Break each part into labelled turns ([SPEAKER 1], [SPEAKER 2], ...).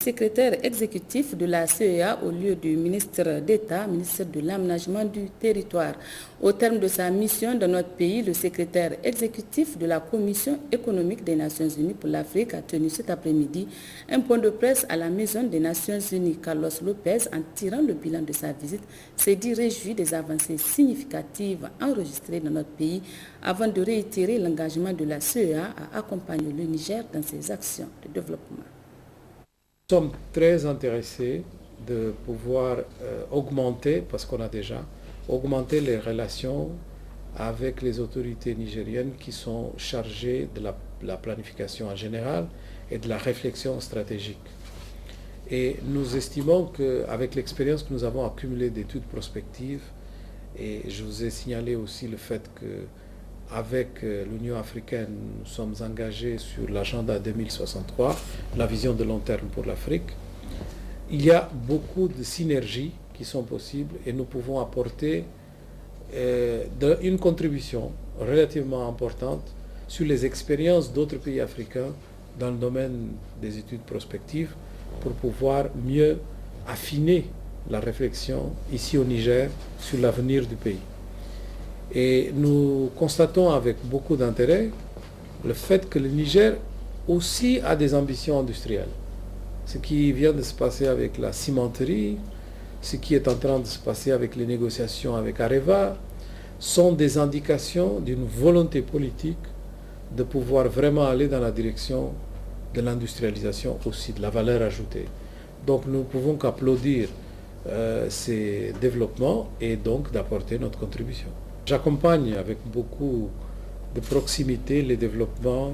[SPEAKER 1] secrétaire exécutif de la CEA au lieu du ministre d'État, ministre de l'Aménagement du Territoire. Au terme de sa mission dans notre pays, le secrétaire exécutif de la Commission économique des Nations Unies pour l'Afrique a tenu cet après-midi un point de presse à la Maison des Nations Unies. Carlos Lopez, en tirant le bilan de sa visite, s'est dit réjoui des avancées significatives enregistrées dans notre pays avant de réitérer l'engagement de la CEA à accompagner le Niger dans ses actions de développement.
[SPEAKER 2] Nous sommes très intéressés de pouvoir augmenter, parce qu'on a déjà augmenté les relations avec les autorités nigériennes qui sont chargées de la planification en général et de la réflexion stratégique. Et nous estimons qu'avec l'expérience que nous avons accumulée d'études prospectives, et je vous ai signalé aussi le fait qu'avec l'Union africaine, nous sommes engagés sur l'agenda 2063, la vision de long terme pour l'Afrique, il y a beaucoup de synergies qui sont possibles et nous pouvons apporter une contribution relativement importante sur les expériences d'autres pays africains dans le domaine des études prospectives pour pouvoir mieux affiner la réflexion ici au Niger sur l'avenir du pays. Et nous constatons avec beaucoup d'intérêt le fait que le Niger aussi a des ambitions industrielles. Ce qui vient de se passer avec la cimenterie, ce qui est en train de se passer avec les négociations avec Areva, sont des indications d'une volonté politique de pouvoir vraiment aller dans la direction de l'industrialisation aussi, de la valeur ajoutée. Donc nous ne pouvons qu'applaudir ces développements et donc d'apporter notre contribution. J'accompagne avec beaucoup de proximité les développements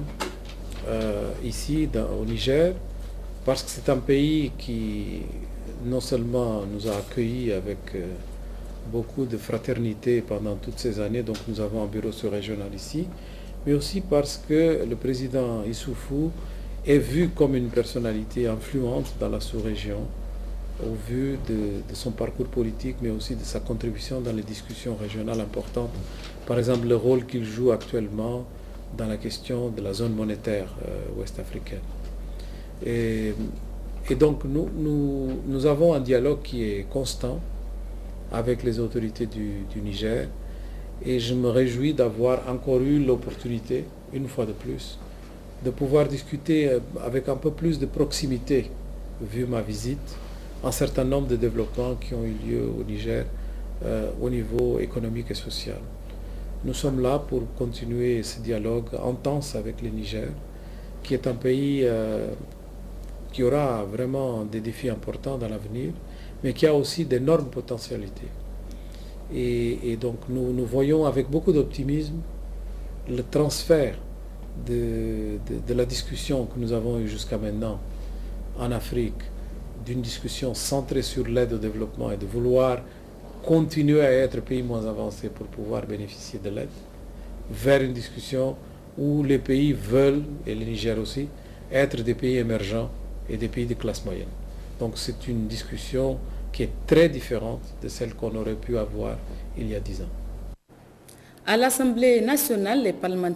[SPEAKER 2] ici au Niger, parce que c'est un pays qui non seulement nous a accueillis avec beaucoup de fraternité pendant toutes ces années, donc nous avons un bureau sous-régional ici, mais aussi parce que le président Issoufou est vu comme une personnalité influente dans la sous-région, au vu de son parcours politique, mais aussi de sa contribution dans les discussions régionales importantes. Par exemple, le rôle qu'il joue actuellement dans la question de la zone monétaire ouest-africaine. Et donc, nous avons un dialogue qui est constant avec les autorités du Niger, et je me réjouis d'avoir encore eu l'opportunité, une fois de plus, de pouvoir discuter avec un peu plus de proximité, vu ma visite, un certain nombre de développements qui ont eu lieu au Niger au niveau économique et social. Nous sommes là pour continuer ce dialogue intense avec le Niger, qui est un pays qui aura vraiment des défis importants dans l'avenir, mais qui a aussi d'énormes potentialités. Et donc nous voyons avec beaucoup d'optimisme le transfert de la discussion que nous avons eue jusqu'à maintenant en Afrique, d'une discussion centrée sur l'aide au développement et de vouloir continuer à être pays moins avancé pour pouvoir bénéficier de l'aide, vers une discussion où les pays veulent, et le Niger aussi, être des pays émergents et des pays de classe moyenne. Donc c'est une discussion qui est très différente de celle qu'on aurait pu avoir il y a 10 ans.
[SPEAKER 1] À l'Assemblée nationale, les parlementaires